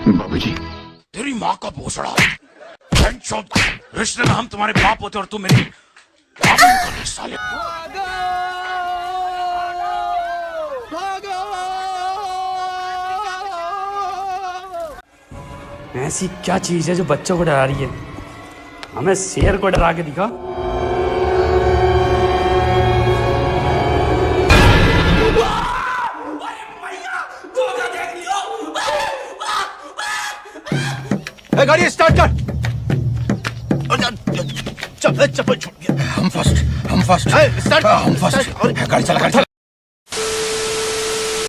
बाबूजी, तेरी माँ का भोसड़ा। रिश्ते में हम तुम्हारे बाप होते और तुम मेरी बाबू कर रहे साले। ऐसी क्या चीज है जो बच्चों को डरा रही है? हमें शेर को डरा के दिखा। गाड़ी स्टार्ट कर। चप्पल छूट गया। हम फर्स्ट गाड़ी चला।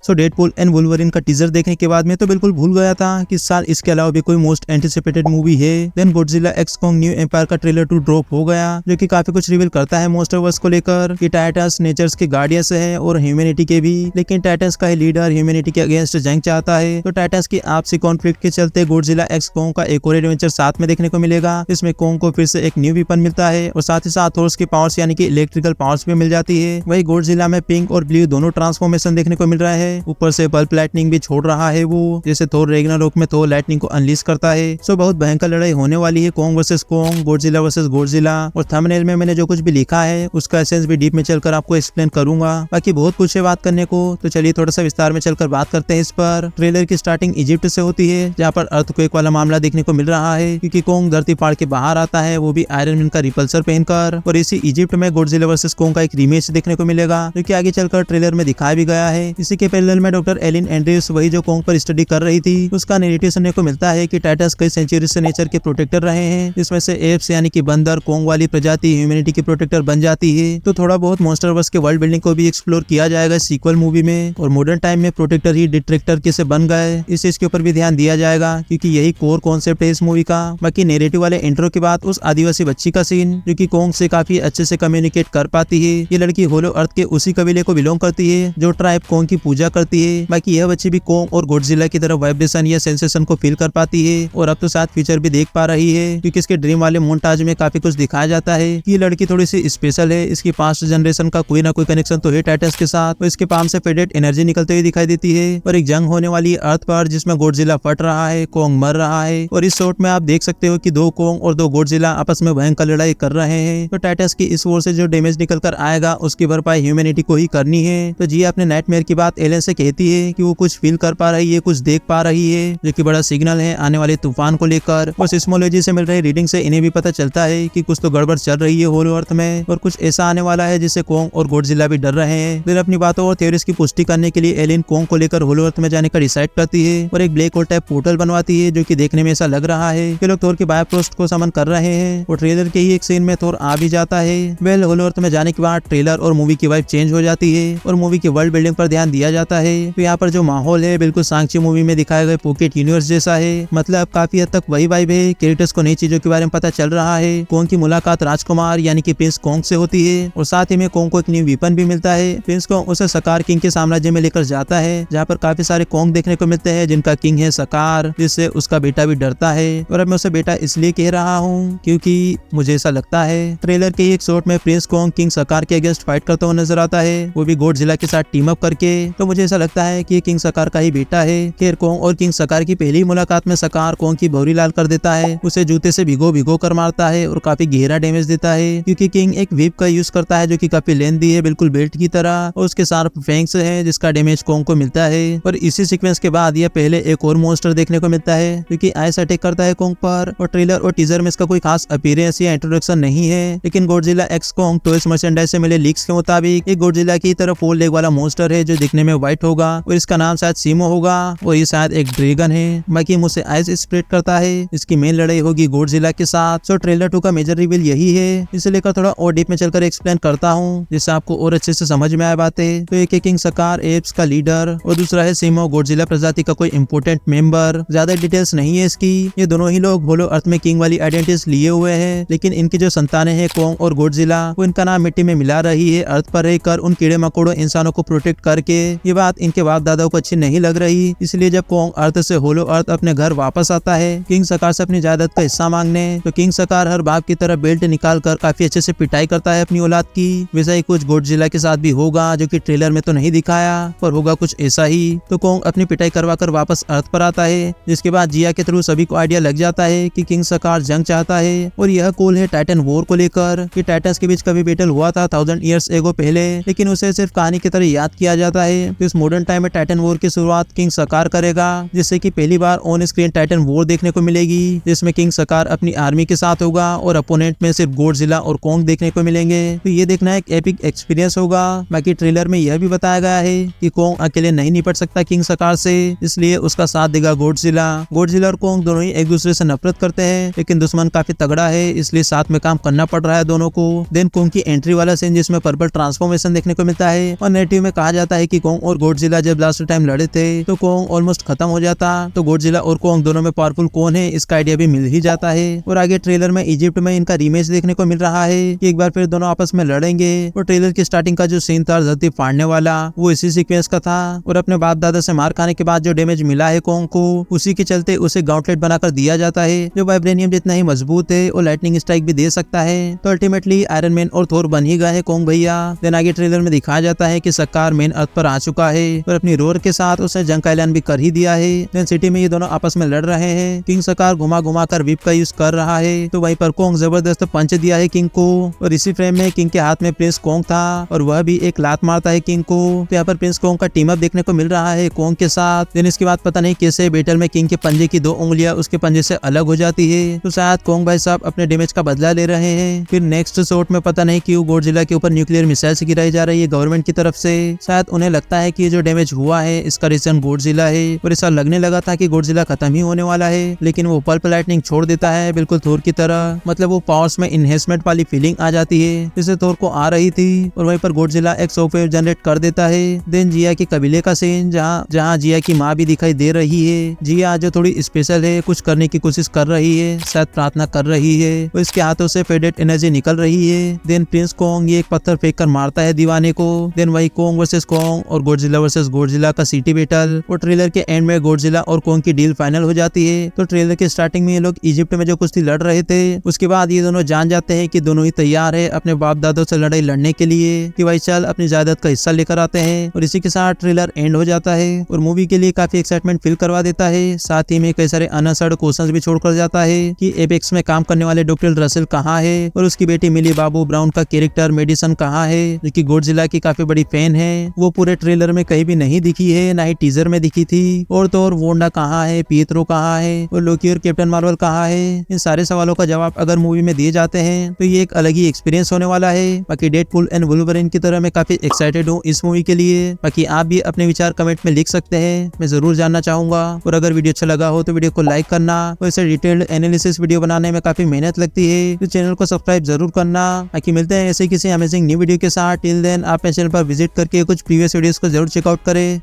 सो डेडपूल एंड वुल्वरीन का टीजर देखने के बाद मैं तो बिल्कुल भूल गया था कि इस साल इसके अलावा भी कोई मोस्ट एंटिसिपेटेड मूवी है। Then Godzilla x Kong new empire का ट्रेलर 2 ड्रॉप हो गया, जो कि काफी कुछ रिवील करता है मोस्टरवर्स को लेकर कि टाइटन्स नेचर्स के गार्डियंस है और ह्यूमैनिटी के भी, लेकिन टाइटन्स का ही लीडर ह्यूमैनिटी के अगेंस्ट जंग चाहता है। तो टाइटन्स की आपसी कॉन्फ्लिक्ट के चलते गॉडजिला एक्स कॉन्ग का एक और एडवेंचर साथ में देखने को मिलेगा। इसमें कॉन्ग को फिर से एक न्यू वेपन मिलता है और साथ ही साथ थोर्स की पावर्स यानी कि इलेक्ट्रिकल पावर्स भी मिल जाती है। वही गॉडजिला में पिंक और ब्लू दोनों ट्रांसफॉर्मेशन देखने को मिल रहा है। ऊपर से बल्ब लाइटनिंग भी छोड़ रहा है वो, जैसे थोर रैग्नारोक में थोर लाइटनिंग को अनलीश करता है। सो बहुत भयंकर लड़ाई होने वाली है, Kong versus Kong, Godzilla versus Godzilla. और थंबनेल में मैंने जो कुछ भी लिखा है उसका एसेंस भी डीप में चलकर आपको एक्सप्लेन करूंगा। बाकी बहुत कुछ है बात करने को, तो चलिए थोड़ा सा विस्तार में चलकर बात करते हैं इस पर। ट्रेलर की स्टार्टिंग इजिप्ट से होती है, जहाँ पर अर्थक्वेक वाला मामला देखने को मिल रहा है, क्योंकि कॉन्ग धरती फाड़ के बाहर आता है, वो भी आयरन मैन का रिपल्सर पहनकर। और इसी इजिप्ट में गॉडजिला वर्सेस कॉन्ग का एक रीमेच देखने को मिलेगा, जो कि आगे चलकर ट्रेलर में दिखाया भी गया है। इसी के पैरेलल में डॉक्टर एलिन एंड्रयूस, वही जो कॉन्ग पर स्टडी कर रही थी, उसका नैरेटिव सुनने को मिलता है कि टाइटन्स कई सेंचुरी से नेचर के प्रोटेक्टर रहे हैं, जिसमें से एप्स यानी कि बंदर, कॉन्ग वाली प्रजाति ह्यूमैनिटी की प्रोटेक्टर बन जाती है। तो थोड़ा बहुत मॉन्स्टरवर्स के वर्ल्ड बिल्डिंग को भी एक्सप्लोर किया जाएगा सीक्वल मूवी में। और मॉडर्न टाइम में प्रोटेक्टर ही डिट्रैक्टर कैसे बन गए, इस चीज के ऊपर भी ध्यान दिया जाएगा, क्योंकि यही कोर कॉन्सेप्ट है इस मूवी का। बाकी नैरेटिव वाले इंट्रो के बाद उस आदिवासी बच्ची का सीन, जो कि कॉन्ग से काफी अच्छे से कम्युनिकेट कर पाती है। ये लड़की होलो अर्थ के उसी कबीले को बिलोंग करती है जो ट्राइब कॉन्ग की पूजा करती है। बाकी यह बच्ची भी कॉन्ग और गॉडजिला की तरफ वाइब्रेशन या सेंसेशन को फील कर पाती है, और अब तो साथ फ्यूचर भी देख पा रही है, क्योंकि इसके ड्रीम वाले मोन्टाज में काफी कुछ दिखाया जाता है कि ये लड़की थोड़ी सी स्पेशल है। इसकी पास्ट जनरेशन का कोई ना कोई कनेक्शन तो है टाइटन्स के साथ, और इसके पाम से फेडेड एनर्जी निकलते हुए दिखाई देती है। और एक जंग होने वाली है अर्थ पर, जिसमें गॉडजिला फट रहा है, कॉन्ग मर रहा है। और इस शॉट में आप देख सकते हो कि 2 कॉन्ग और 2 गॉडजिला आपस में भयंकर लड़ाई कर रहे हैं। तो टाइटन्स की इस वॉर से जो डैमेज निकल कर आएगा उसकी भरपाई ह्यूमैनिटी को ही करनी है। तो जी अपने नाइटमेयर की बात एलियन से कहती है कि वो कुछ फील कर पा रही है, कुछ देख पा रही है, जो कि बड़ा सिग्नल है आने वाले तूफान को लेकर। और सिस्मोलॉजी से मिल रही रीडिंग से इन्हें भी पता चलता है कि कुछ तो गड़बड़ चल रही है होलो अर्थ में, और कुछ ऐसा आने वाला है जिससे कॉन्ग और गॉडजिला भी डर रहे हैं। फिर अपनी बातों और थ्योरीज की पुष्टि करने के लिए एलियन कॉन्ग को लेकर होलो अर्थ में जाने का डिसाइड करती है, और एक ब्लैक होल टाइप पोर्टल बनवाती है, जो कि देखने में ऐसा लग रहा है कि लोग थोर के बायोफ्रोस्ट को समन कर रहे हैं। और ट्रेलर के ही एक सीन में थोर आ भी जाता है। वेल होलो अर्थ में जाने के बाद ट्रेलर और मूवी की वाइब चेंज हो जाती है, और मूवी की वर्ल्ड बिल्डिंग पर ध्यान दिया जाता है। तो यहाँ पर जो माहौल है बिल्कुल सांची मूवी में दिखाए गए पॉकेट यूनिवर्स जैसा है, मतलब काफी हद तक वही वाइब है। कैरेक्टर्स को नई चीजों के बारे में पता चल रहा है। कॉन्ग की मुलाकात राजकुमार यानी कि प्रिंस कॉन्ग से होती है, और साथ ही में कॉन्ग को एक न्यू वेपन भी मिलता है। प्रिंस कॉन्ग उसे सकार किंग के साम्राज्य में लेकर जाता है, जहाँ पर काफी सारे कॉन्ग देखने को मिलते हैं, जिनका किंग है सकार, जिससे उसका बेटा भी डरता है। और अब मैं उसे बेटा इसलिए कह रहा हूँ क्योंकि मुझे ऐसा लगता है। ट्रेलर के एक शॉट में प्रिंस कॉन्ग किंग सकार के अगेंस्ट फाइट करता हुआ नजर आता है, वो भी गॉडजिला के साथ टीम अप करके। तो मुझे ऐसा लगता है कि किंग सकार का ही बेटा है। खैर कॉन्ग और किंग सकार की पहली मुलाकात में सकार कॉन्ग की भौरी लाल कर देता है, उसे जूते से भिगो कर मारता है और काफी गहरा डैमेज देता है, क्योंकि किंग एक व्हीप का यूज करता है जो कि काफी लेंथी है, बिल्कुल बेल्ट की तरह, और उसके शार्प फैंग्स है, जिसका डैमेज कॉन्ग को मिलता है। और इसी सीक्वेंस के बाद यह पहले एक और मॉन्स्टर देखने को मिलता है, जो कि आइस अटैक करता है कॉन्ग पर। और ट्रेलर और टीजर में इसका कोई खास अपीयरेंस या इंट्रोडक्शन नहीं है, लेकिन Godzilla x Kong toys merchandise से मिले लीक्स के मुताबिक एक गॉडजिला की तरह 4 लेग वाला मॉन्स्टर है, जो दिखने में व्हाइट होगा, और इसका नाम शायद सीमो होगा, और ये शायद एक ड्रैगन है। बाकी मुझसे आइस स्प्रेड करता है। इसकी मेन लड़ाई होगी गॉडजिला के साथ। सो ट्रेलर 2 का मेजर रिवील यही है। इसे लेकर थोड़ा और डीप में चलकर एक्सप्लेन करता हूँ, जिससे आपको और अच्छे से समझ में आए बातें। तो एक किंग सकार एप्स का लीडर, और दूसरा है सीमो गॉडजिला प्रजाति का कोई इंपोर्टेंट मेंबर। ज्यादा डिटेल्स नहीं है इसकी। ये दोनों ही लोग होलो अर्थ में किंग वाली आइडेंटिटीज लिए हुए हैं, लेकिन इनकी जो संतानें हैं कॉन्ग और गॉडजिला, वो इनका नाम मिट्टी में मिला रही है अर्थ पर रहकर उन कीड़े मकोड़ों इंसानों को प्रोटेक्ट करके। ये बात इनके बाप दादाओं को अच्छी नहीं लग रही, इसलिए जब कोंग अर्थ से होलो अर्थ अपने घर वापस आता है किंग सकार से अपनी जायदाद का हिस्सा मांगने, तो किंग सकार हर बाप की तरह बेल्ट निकाल कर काफी अच्छे से पिटाई करता है अपनी औलाद की। वैसा ही कुछ गॉडजिला के साथ भी होगा, जो कि ट्रेलर में तो नहीं दिखाया, पर होगा कुछ ऐसा ही। तो कोंग अपनी पिटाई करवा कर वापस अर्थ पर आता है, जिसके बाद जिया के थ्रू सभी को आइडिया लग जाता है कि किंग सकार जंग चाहता है, और यह कॉल है टाइटन वॉर को लेकर कि टाइटन्स के बीच कभी बैटल हुआ था 1000 ईयर्स एगो पहले, लेकिन उसे सिर्फ कहानी की तरह याद किया जाता है। तो इस मॉडर्न टाइम में टाइटन वॉर की शुरुआत किंग सकार करेगा, जिससे कि पहली बार ऑन स्क्रीन टाइटन वॉर देखने को मिलेगी, जिसमें किंग सकार अपनी आर्मी के साथ होगा और अपोनेंट में सिर्फ गॉडजिला और कोंग देखने को मिलेंगे। तो ये देखना एक एपिक एक्सपीरियंस होगा। बाकी ट्रेलर में यह भी बताया गया है कि कोंग अकेले नहीं निपट सकता किंग सकार से, इसलिए उसका साथ देगा गॉडजिला। गॉडजिला और कोंग दोनों ही एक दूसरे से नफरत करते हैं, लेकिन दुश्मन काफी तगड़ा है, इसलिए साथ में काम करना पड़ रहा है दोनों को। देन कोंग की एंट्री वाला सीन जिसमें पर्पल ट्रांसफॉर्मेशन देखने को मिलता है, और नेरेटिव में कहा जाता है कि कोंग और गॉडजिला जब लास्ट टाइम लड़े थे तो कोंग ऑलमोस्ट खत्म हो जाता, तो गॉडजिला और कोंग दोनों में पावरफुल कौन है इसका आइडिया भी मिल ही जाता है। और आगे ट्रेलर में इजिप्ट में इनका रीमेच देखने को मिल रहा है कि एक बार फिर दोनों आपस में लड़ेंगे। और ट्रेलर की स्टार्टिंग का जो सीन था धरती फाड़ने वाला, वो इसी सीक्वेंस का था, और अपने बाप दादा से मार खाने के बाद जो डैमेज मिला है कोंग को, उसी के चलते उसे गाउंटलेट बनाकर दिया जाता है, जो वाइब्रेनियम जितना ही मजबूत है और लाइटनिंग स्ट्राइक भी दे सकता है। तो अल्टीमेटली आयरन मैन और थोर बन ही गए हैं कोंग भैया। देन आगे ट्रेलर में दिखाया जाता है कि सकार मेन अर्थ पर आ चुका है और अपनी रोर के साथ उसने जंग का ऐलान भी कर ही दिया है। देन सिटी में ये दोनों आपस में लड़ रहे हैं। किंग सकार घुमा घुमा कर विप का यूज कर रहा है, तो वहीं पर कोंग जबरदस्त पंच दिया है किंग को, और इसी फ्रेम में किंग के हाथ में प्रिंस कोंग था और वह भी एक लात मारता है किंग को। तो यहाँ पर प्रिंस कोंग का टीम अप देखने को मिल रहा है कोंग के साथ। देन इसके बाद पता नहीं कैसे बैटल में किंग के पंजे की 2 उंगलियां उसके पंजे से अलग हो जाती है, तो शायद कोंग भाई साहब अपने डैमेज का बदला ले रहे हैं। फिर नेक्स्ट शॉट में पता नहीं क्यों गॉडजिला के ऊपर न्यूक्लियर मिसाइल्स गिराई जा रही है गवर्नमेंट की तरफ से। शायद उन्हें लगता है कि जो डैमेज हुआ है इसका रीजन गॉडजिला है, और ऐसा लगने लगा था कि गॉडजिला खत्म ही होने वाला है, लेकिन वो पल्प लाइटनिंग छोड़ देता है बिल्कुल थोर की तरह। मतलब वो पावर्स में इनहेंसमेंट वाली फीलिंग आ जाती है जिससे थोर को आ रही थी, और वहीं पर गॉडजिला एक शॉकवेव जनरेट कर देता है। देन जिया के कबीले का सीन जहाँ जिया की माँ भी दिखाई दे रही है। जिया जो थोड़ी स्पेशल है, कुछ करने की कोशिश कर रही है, शायद प्रार्थना कर रही है, और इसके हाथों से फेडेड एनर्जी निकल रही है। देन प्रिंस कोंग ये एक पत्थर फेंक कर मारता है दीवाने को। देन वही कोंग वर्सेस कोंग और गॉडजिला वर्सेस गॉडजिला का सिटी बैटल, और ट्रेलर के एंड में गॉडजिला और कोंग की डील फाइनल हो जाती है। तो ट्रेलर के स्टार्टिंग में ये लोग इजिप्ट में जो कुश्ती लड़ रहे थे, उसके बाद ये दोनों जान जाते हैं कि दोनों ही तैयार है अपने बाप दादों से लड़ाई लड़ने के लिए, कि भाई चल अपनी जायदाद का हिस्सा लेकर आते हैं। और इसी के साथ ट्रेलर एंड हो जाता है और मूवी के लिए काफी एक्साइटमेंट फील करवा देता है। साथ ही में कई सारे अनआंसर्ड क्वेश्चंस भी छोड़कर जाता है कि एपेक्स में काम करने वाले डॉक्टर रसेल कहाँ है, और उसकी बेटी मिली बाबू ब्राउन का कैरेक्टर मेडिसन कहाँ है, जो कि गॉडजिला की काफी बड़ी फैन है। वो पूरे ट्रेलर में कहीं भी नहीं दिखी है, ना ही टीजर में दिखी थी। और तो और वोंडा कहाँ है, पिएत्रो कहाँ है, और लोकी और कैप्टन मार्वल कहाँ है। इन सारे सवालों का जवाब अगर मूवी में दिए जाते हैं तो ये एक अलग ही एक्सपीरियंस होने वाला है। बाकी डेडपूल एंड वुल्वरीन की तरह मैं काफी एक्साइटेड हूँ इस मूवी के लिए। बाकी आप भी अपने विचार कमेंट में लिख सकते हैं, मैं जरूर जानना चाहूंगा। और अगर वीडियो अच्छा लगा हो तो वीडियो को लाइक करना, और इसे डिटेल्ड एनालिसिस वीडियो बनाने में काफी मेहनत लगती है, तो चैनल को सब्सक्राइब जरूर करना। बाकी मिलते हैं ऐसे किसी अमेजिंग न्यू वीडियो के साथ। टिल देन आप मेरे चैनल पर विजिट करके कुछ प्रीवियस वीडियोस को जरूर चेकआउट करें।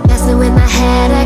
Messing with my head